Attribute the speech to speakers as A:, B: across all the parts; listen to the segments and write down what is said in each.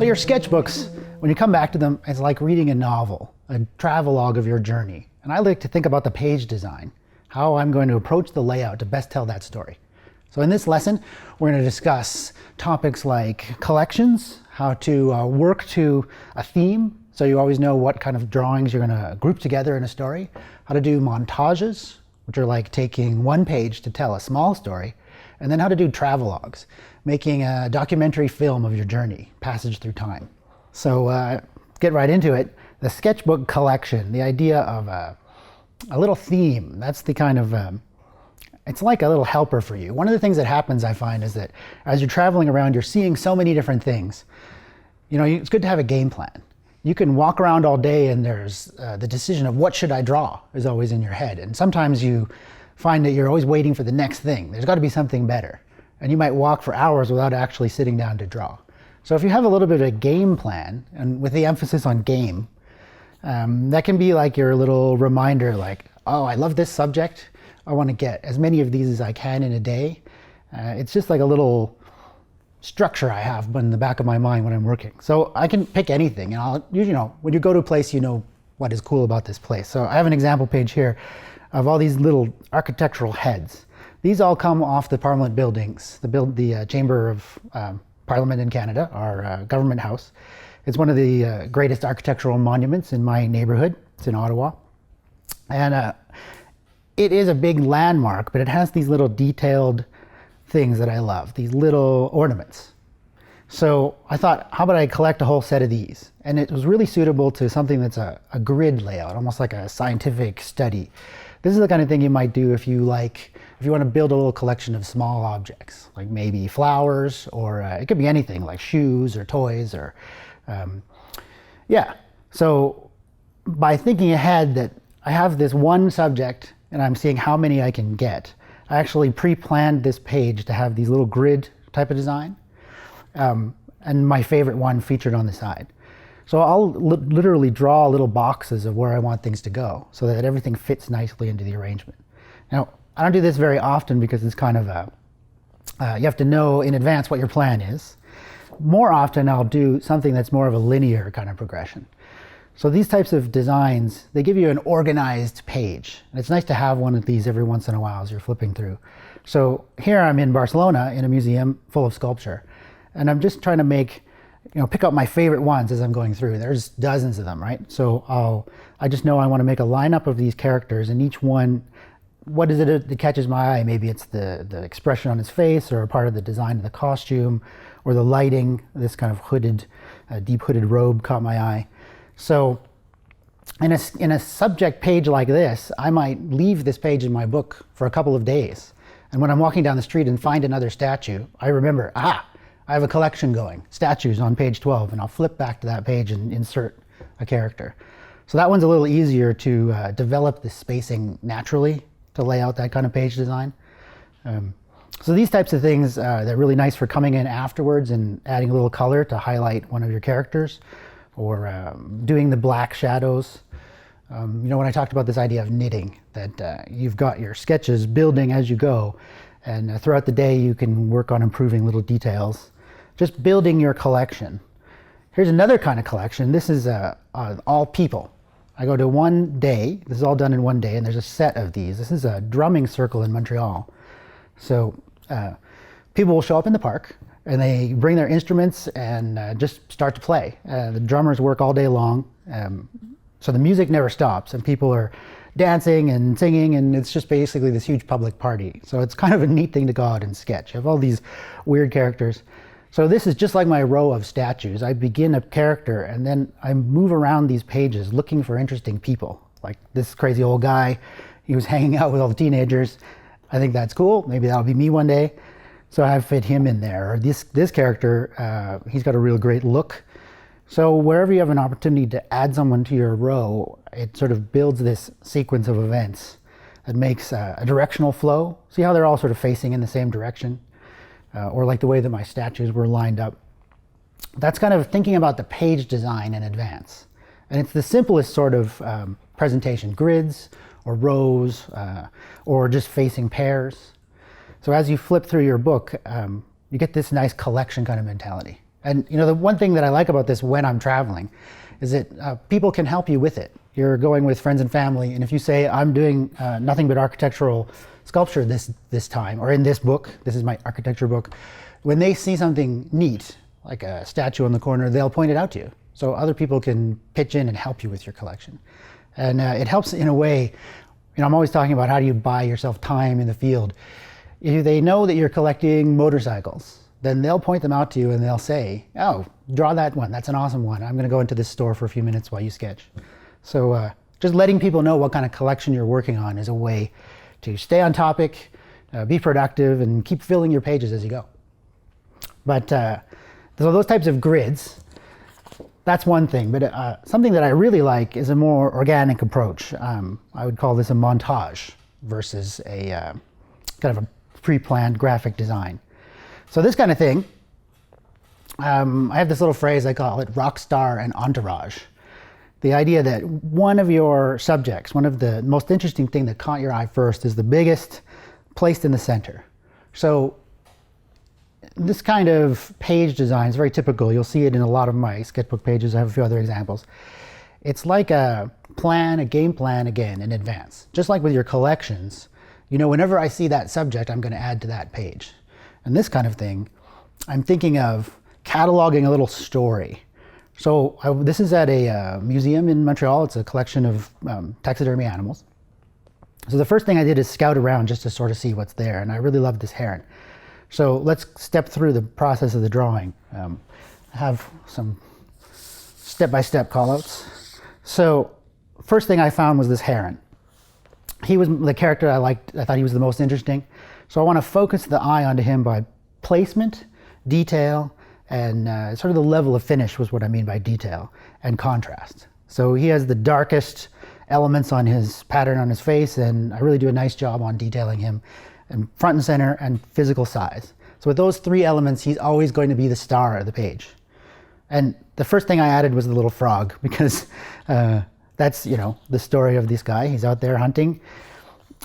A: So your sketchbooks, when you come back to them, it's like reading a novel, a travelogue of your journey. And I like to think about the page design, how I'm going to approach the layout to best tell that story. So in this lesson, we're going to discuss topics like collections, how to work to a theme, so you always know what kind of drawings you're going to group together in a story, how to do montages, which are like taking one page to tell a small story, and then how to do travelogues, making a documentary film of your journey, passage through time. So get right into it. The sketchbook collection, the idea of a little theme, that's the kind of, it's like a little helper for you. One of the things that happens, I find, is that as you're traveling around, you're seeing so many different things. You know, it's good to have a game plan. You can walk around all day and there's the decision of what should I draw is always in your head. And sometimes you find that you're always waiting for the next thing. There's got to be something better. And you might walk for hours without actually sitting down to draw. So if you have a little bit of a game plan, and with the emphasis on game, that can be like your little reminder, like, oh, I love this subject. I want to get as many of these as I can in a day. It's just like a little structure I have in the back of my mind when I'm working. So I can pick anything, and you know, when you go to a place, you know what is cool about this place. So I have an example page here of all these little architectural heads. These all come off the Parliament buildings, the Chamber of Parliament in Canada, our government house. It's one of the greatest architectural monuments in my neighborhood. It's in Ottawa. And it is a big landmark, but it has these little detailed things that I love, these little ornaments. So I thought, how about I collect a whole set of these? And it was really suitable to something that's a grid layout, almost like a scientific study. This is the kind of thing you might do if you want to build a little collection of small objects, like maybe flowers, or it could be anything like shoes or toys or, yeah. So by thinking ahead that I have this one subject and I'm seeing how many I can get, I actually pre-planned this page to have these little grid type of design. And my favorite one featured on the side. So I'll literally draw little boxes of where I want things to go so that everything fits nicely into the arrangement. Now, I don't do this very often because it's kind of you have to know in advance what your plan is. More often I'll do something that's more of a linear kind of progression. So these types of designs, they give you an organized page. And it's nice to have one of these every once in a while as you're flipping through. So here I'm in Barcelona in a museum full of sculpture. And I'm just trying to pick up my favorite ones as I'm going through. There's dozens of them, right? So I just know I want to make a lineup of these characters, and each one, what is it that catches my eye? Maybe it's the expression on his face, or a part of the design of the costume, or the lighting. This kind of hooded, deep hooded robe caught my eye. So in a subject page like this, I might leave this page in my book for a couple of days. And when I'm walking down the street and find another statue, I remember, I have a collection going, statues on page 12, and I'll flip back to that page and insert a character. So that one's a little easier to develop the spacing naturally to lay out that kind of page design. So these types of things, they're really nice for coming in afterwards and adding a little color to highlight one of your characters, or doing the black shadows. You know, when I talked about this idea of knitting, that you've got your sketches building as you go, and throughout the day you can work on improving little details, just building your collection. Here's another kind of collection. This is all people. I go to one day, this is all done in one day, and there's a set of these. This is a drumming circle in Montreal. So people will show up in the park, and they bring their instruments and just start to play. The drummers work all day long, so the music never stops, and people are dancing and singing, and it's just basically this huge public party. So it's kind of a neat thing to go out and sketch. You have all these weird characters. So this is just like my row of statues. I begin a character, and then I move around these pages looking for interesting people. Like this crazy old guy, he was hanging out with all the teenagers. I think that's cool. Maybe that'll be me one day. So I fit him in there. Or this character, he's got a real great look. So wherever you have an opportunity to add someone to your row, it sort of builds this sequence of events that makes a directional flow. See how they're all sort of facing in the same direction? Or like the way that my statues were lined up. That's kind of thinking about the page design in advance. And it's the simplest sort of presentation, grids or rows or just facing pairs. So as you flip through your book, you get this nice collection kind of mentality. And the one thing that I like about this when I'm traveling is that people can help you with it. You're going with friends and family, and if you say, I'm doing nothing but architectural sculpture this time, or in this book, this is my architecture book, when they see something neat, like a statue in the corner, they'll point it out to you. So other people can pitch in and help you with your collection. And it helps in a way. I'm always talking about how do you buy yourself time in the field. If they know that you're collecting motorcycles, then they'll point them out to you and they'll say, oh, draw that one. That's an awesome one. I'm going to go into this store for a few minutes while you sketch. So just letting people know what kind of collection you're working on is a way to stay on topic, be productive, and keep filling your pages as you go. But so those types of grids, that's one thing. But something that I really like is a more organic approach. I would call this a montage versus a kind of a pre-planned graphic design. So this kind of thing, I have this little phrase, I call it rock star and entourage. The idea that one of your subjects, one of the most interesting thing that caught your eye first is the biggest, placed in the center. So this kind of page design is very typical. You'll see it in a lot of my sketchbook pages. I have a few other examples. It's like a game plan again in advance. Just like with your collections, whenever I see that subject, I'm going to add to that page. And this kind of thing, I'm thinking of cataloging a little story. So this is at a museum in Montreal. It's a collection of taxidermy animals. So the first thing I did is scout around just to sort of see what's there. And I really loved this heron. So let's step through the process of the drawing. I have some step-by-step callouts. So first thing I found was this heron. He was the character I liked. I thought he was the most interesting. So I want to focus the eye onto him by placement, detail, and sort of the level of finish was what I mean by detail, and contrast. So he has the darkest elements on his pattern on his face, and I really do a nice job on detailing him in front and center and physical size. So with those three elements, he's always going to be the star of the page. And the first thing I added was the little frog, because that's, the story of this guy. He's out there hunting.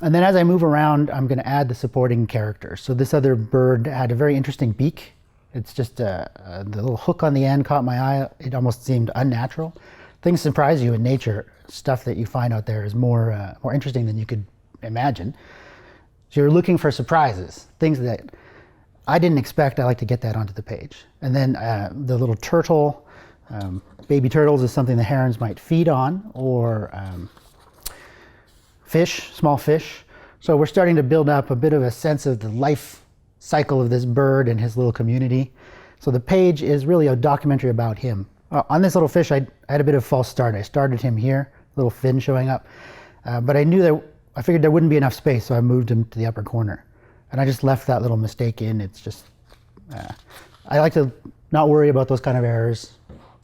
A: And then as I move around, I'm going to add the supporting characters. So this other bird had a very interesting beak. It's just the little hook on the end caught my eye. It almost seemed unnatural. Things surprise you in nature. Stuff that you find out there is more interesting than you could imagine. So you're looking for surprises, things that I didn't expect. I like to get that onto the page. And then the little turtle, baby turtles is something the herons might feed on, or fish, small fish. So we're starting to build up a bit of a sense of the life cycle of this bird and his little community. So the page is really a documentary about him. On this little fish, I had a bit of a false start. I started him here, little fin showing up, but I figured there wouldn't be enough space, so I moved him to the upper corner. And I just left that little mistake in. It's just, I like to not worry about those kind of errors.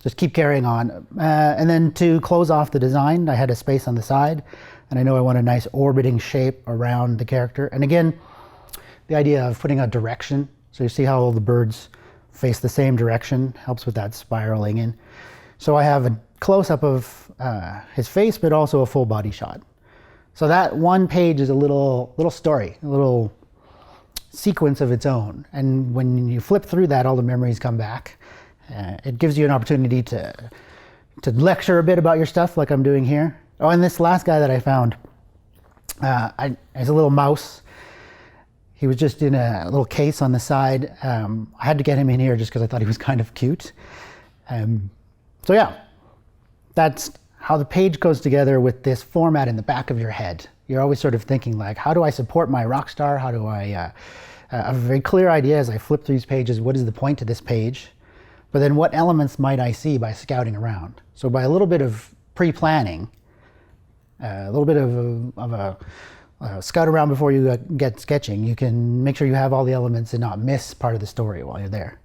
A: Just keep carrying on. And then to close off the design, I had a space on the side, and I know I want a nice orbiting shape around the character. And again, the idea of putting a direction. So you see how all the birds face the same direction, helps with that spiraling in. So I have a close-up of his face, but also a full body shot. So that one page is a little story, a little sequence of its own. And when you flip through that, all the memories come back. It gives you an opportunity to lecture a bit about your stuff, like I'm doing here. Oh, and this last guy that I found, is a little mouse. He was just in a little case on the side. I had to get him in here just because I thought he was kind of cute. So yeah, that's how the page goes together with this format in the back of your head. You're always sort of thinking like, how do I support my rock star? How do I have a very clear idea as I flip through these pages, what is the point to this page? But then what elements might I see by scouting around? So by a little bit of pre-planning, a little bit of a scout around before you get sketching, you can make sure you have all the elements and not miss part of the story while you're there.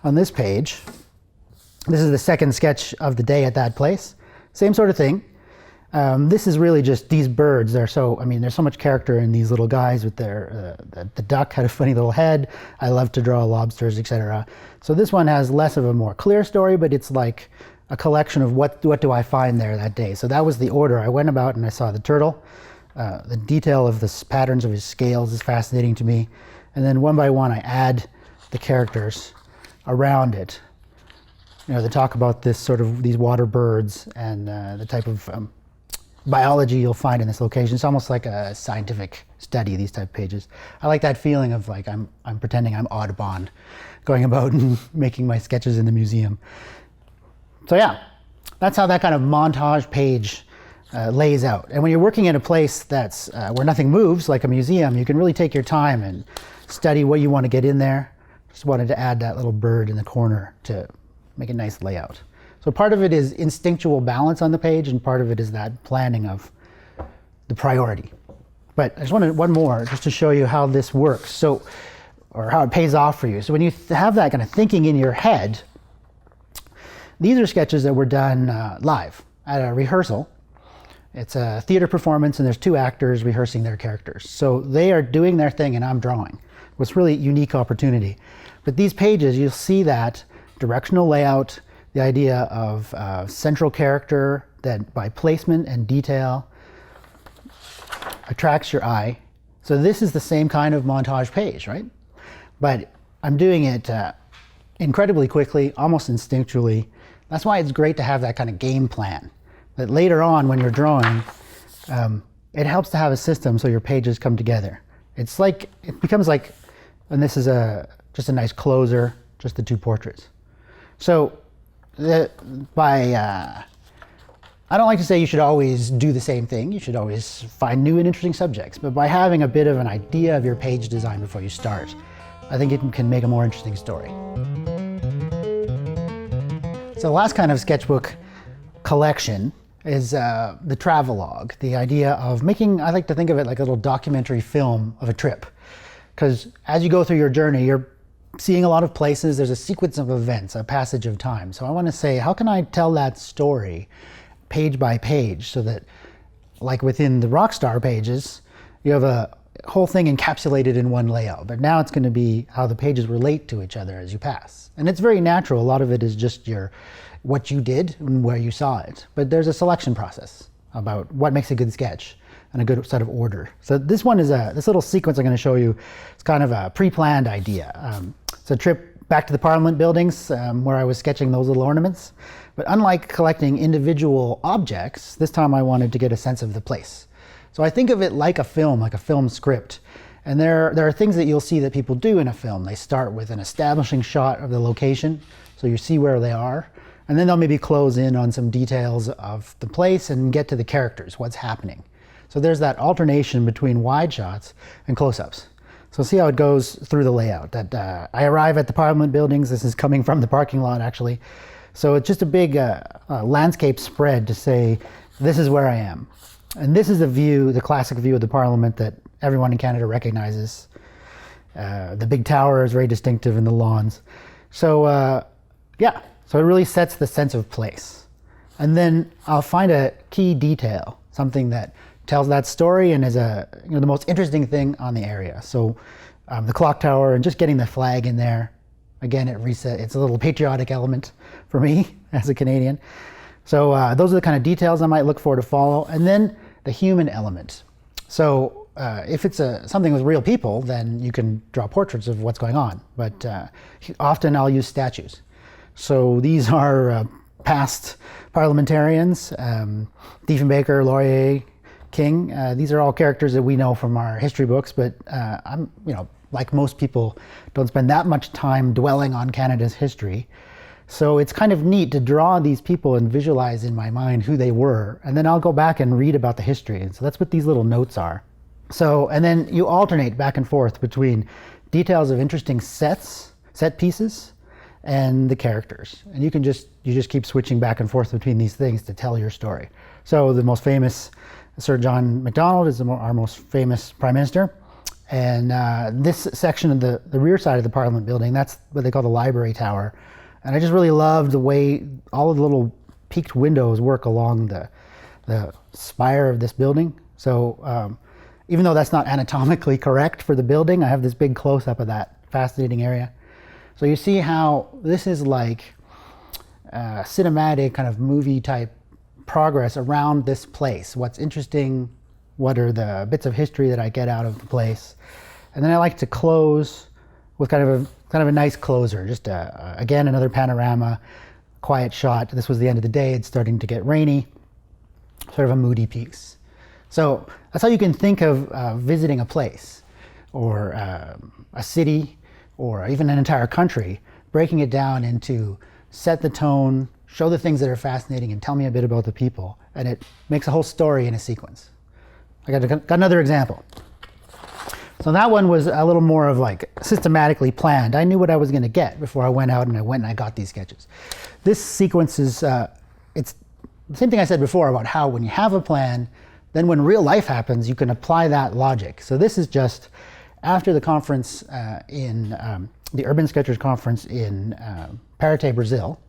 A: On this page, this is the second sketch of the day at that place. Same sort of thing. This is really just these birds. There's so much character in these little guys with their, the duck had a funny little head. I love to draw lobsters, etc. So this one has less of a more clear story, but it's like a collection of what do I find there that day. So that was the order I went about, and I saw the turtle. The detail of the patterns of his scales is fascinating to me. And then one by one I add the characters around it. They talk about this sort of these water birds and the type of biology you'll find in this location. It's almost like a scientific study, these type of pages. I like that feeling of like I'm pretending I'm Audubon, going about and making my sketches in the museum. So yeah, that's how that kind of montage page lays out. And when you're working in a place that's where nothing moves, like a museum, you can really take your time and study what you want to get in there. Just wanted to add that little bird in the corner to make a nice layout. So part of it is instinctual balance on the page, and part of it is that planning of the priority. But I just wanted one more just to show you how this works, so, or how it pays off for you. So when you have that kind of thinking in your head, these are sketches that were done live at a rehearsal. It's a theater performance, and there's two actors rehearsing their characters. So they are doing their thing and I'm drawing. It's really a unique opportunity. But these pages, you'll see that directional layout, the idea of central character that by placement and detail attracts your eye. So this is the same kind of montage page, right? But I'm doing it incredibly quickly, almost instinctually. That's why it's great to have that kind of game plan. That later on when you're drawing, it helps to have a system so your pages come together. It's like, it becomes like, and this is just a nice closer, just the two portraits. So I don't like to say you should always do the same thing. You should always find new and interesting subjects. But by having a bit of an idea of your page design before you start, I think it can make a more interesting story. So the last kind of sketchbook collection is the travelogue, the idea of making, I like to think of it like a little documentary film of a trip. Because as you go through your journey, you're seeing a lot of places, there's a sequence of events, a passage of time. So I want to say, how can I tell that story page by page so that, like within the Rockstar pages, you have a whole thing encapsulated in one layout. But now it's going to be how the pages relate to each other as you pass. And it's very natural. A lot of it is just what you did and where you saw it. But there's a selection process about what makes a good sketch and a good set of order. So this one is this little sequence I'm going to show you. It's kind of a pre-planned idea. It's a trip back to the Parliament buildings where I was sketching those little ornaments. But unlike collecting individual objects, this time I wanted to get a sense of the place. So I think of it like a film script. And there are things that you'll see that people do in a film. They start with an establishing shot of the location, so you see where they are. And then they'll maybe close in on some details of the place and get to the characters, what's happening. So there's that alternation between wide shots and close-ups. So see how it goes through the layout. That I arrive at the Parliament buildings. This is coming from the parking lot, actually. So it's just a big landscape spread to say, this is where I am. And this is the view, the classic view of the Parliament that everyone in Canada recognizes. The big tower is very distinctive in the lawns. So yeah, so it really sets the sense of place. And then I'll find a key detail, something that tells that story and is the most interesting thing on the area. So the clock tower and just getting the flag in there, again, it's a little patriotic element for me as a Canadian. So those are the kind of details I might look for to follow. And then the human element. So if it's something with real people, then you can draw portraits of what's going on. But often I'll use statues. So these are past parliamentarians, Diefenbaker, Laurier, King. These are all characters that we know from our history books, but I'm, like most people, don't spend that much time dwelling on Canada's history. So it's kind of neat to draw these people and visualize in my mind who they were, and then I'll go back and read about the history. And so that's what these little notes are. So, and then you alternate back and forth between details of interesting set pieces, and the characters. And you just keep switching back and forth between these things to tell your story. So the most famous, Sir John Macdonald, is our most famous Prime Minister. And this section of the rear side of the Parliament building, that's what they call the library tower. And I just really loved the way all of the little peaked windows work along the spire of this building. So even though that's not anatomically correct for the building, I have this big close-up of that fascinating area. So you see how this is like cinematic kind of movie type progress around this place. What's interesting, what are the bits of history that I get out of the place. And then I like to close with kind of a kind of a nice closer. Just again, another panorama, quiet shot. This was the end of the day. It's starting to get rainy. Sort of a moody piece. So that's how you can think of visiting a place or a city or even an entire country, breaking it down into set the tone, show the things that are fascinating, and tell me a bit about the people. And it makes a whole story in a sequence. I got another example. So that one was a little more of like systematically planned. I knew what I was going to get before I went out and I got these sketches. This sequence is, it's the same thing I said before about how when you have a plan, then when real life happens, you can apply that logic. So this is just after the conference in the Urban Sketchers conference in Parate, Brazil.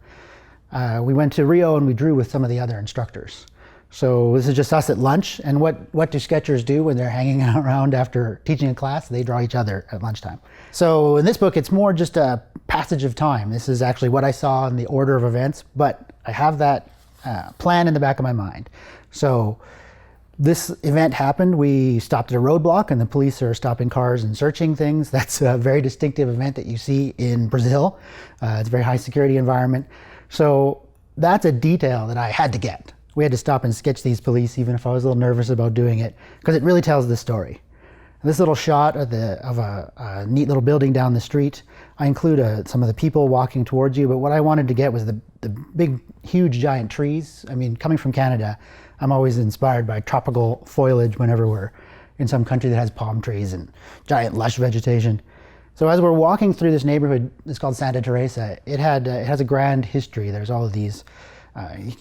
A: We went to Rio and we drew with some of the other instructors. So this is just us at lunch. And what do sketchers do when they're hanging around after teaching a class? They draw each other at lunchtime. So in this book, it's more just a passage of time. This is actually what I saw in the order of events, but I have that plan in the back of my mind. So this event happened. We stopped at a roadblock and the police are stopping cars and searching things. That's a very distinctive event that you see in Brazil. It's a very high security environment. So that's a detail that I had to get. We had to stop and sketch these police, even if I was a little nervous about doing it, because it really tells the story. This little shot of a neat little building down the street, I include some of the people walking towards you, but what I wanted to get was the big, huge, giant trees. I mean, coming from Canada, I'm always inspired by tropical foliage whenever we're in some country that has palm trees and giant, lush vegetation. So as we're walking through this neighborhood, it's called Santa Teresa, it has a grand history. There's all of these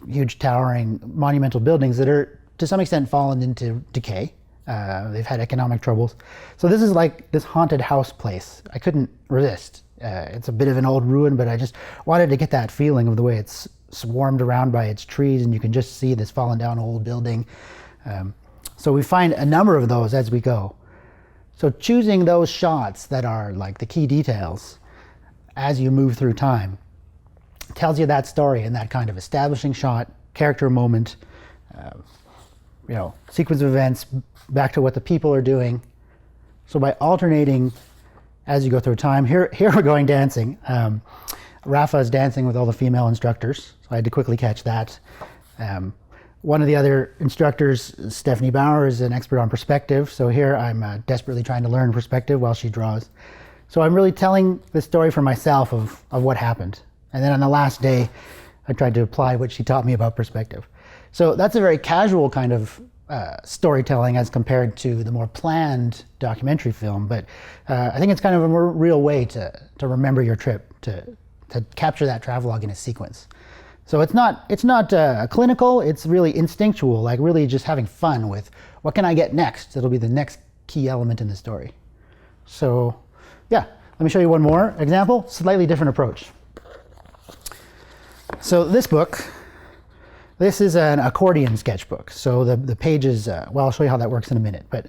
A: huge towering monumental buildings that are to some extent fallen into decay. They've had economic troubles. So this is like this haunted house place. I couldn't resist. It's a bit of an old ruin, but I just wanted to get that feeling of the way it's swarmed around by its trees and you can just see this fallen down old building. So we find a number of those as we go. So choosing those shots that are like the key details as you move through time tells you that story in that kind of establishing shot, character moment, sequence of events, back to what the people are doing. So by alternating as you go through time, here we're going dancing. Rafa is dancing with all the female instructors, so I had to quickly catch that. One of the other instructors, Stephanie Bauer, is an expert on perspective. So here I'm desperately trying to learn perspective while she draws. So I'm really telling the story for myself of what happened. And then on the last day, I tried to apply what she taught me about perspective. So that's a very casual kind of storytelling as compared to the more planned documentary film. But I think it's kind of a more real way to remember your trip, to capture that travelogue in a sequence. So it's not clinical, it's really instinctual, like really just having fun with what can I get next? It'll be the next key element in the story. So yeah, let me show you one more example, slightly different approach. So this book, this is an accordion sketchbook. So the pages, well, I'll show you how that works in a minute. But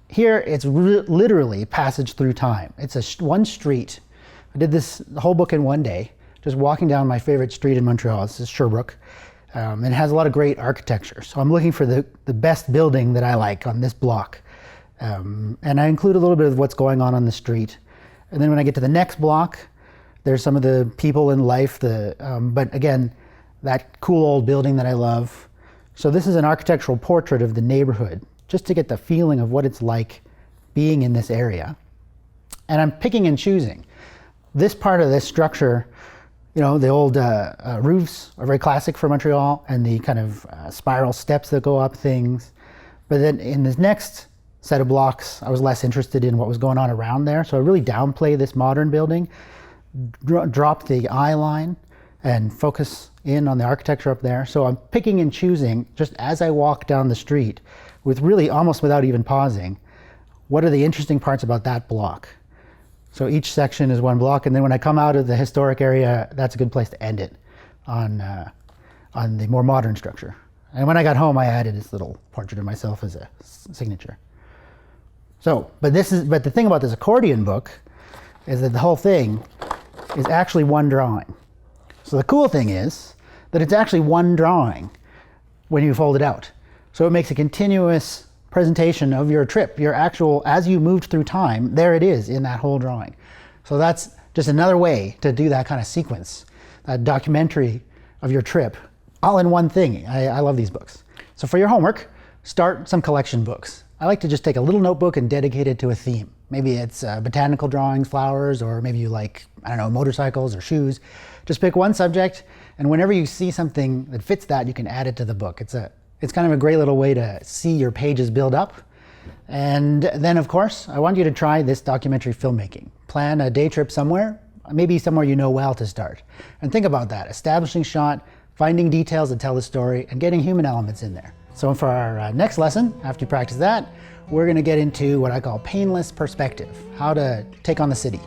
A: here it's literally passage through time. It's one street. I did the whole book in one day, just walking down my favorite street in Montreal. This is Sherbrooke. And it has a lot of great architecture. So I'm looking for the best building that I like on this block. And I include a little bit of what's going on the street. And then when I get to the next block, there's some of the people in life, but again, that cool old building that I love. So this is an architectural portrait of the neighborhood, just to get the feeling of what it's like being in this area. And I'm picking and choosing. This part of this structure, the old roofs are very classic for Montreal, and the kind of spiral steps that go up things. But then in this next set of blocks, I was less interested in what was going on around there. So I really downplay this modern building, drop the eye line and focus in on the architecture up there. So I'm picking and choosing just as I walk down the street with really almost without even pausing, what are the interesting parts about that block? So each section is one block, and then when I come out of the historic area, that's a good place to end it on the more modern structure. And when I got home, I added this little portrait of myself as a signature. So, but the thing about this accordion book is that the whole thing is actually one drawing. So the cool thing is that it's actually one drawing when you fold it out. So it makes a continuous presentation of your trip, your actual, as you moved through time, there it is in that whole drawing. So that's Just another way to do that kind of sequence, that documentary of your trip, all in one thing. I love these books. So for your homework, start some collection books. I like to just take a little notebook and dedicate it to a theme. Maybe it's botanical drawings, flowers, or maybe you like, I don't know, motorcycles or shoes. Just pick one subject, and whenever you see something that fits that, you can add it to the book. It's kind of a great little way to see your pages build up. And then, of course, I want you to try this documentary filmmaking. Plan a day trip somewhere, maybe somewhere you know well to start. And think about that, establishing shot, finding details that tell the story, and getting human elements in there. So for our next lesson, after you practice that, we're going to get into what I call painless perspective, how to take on the city.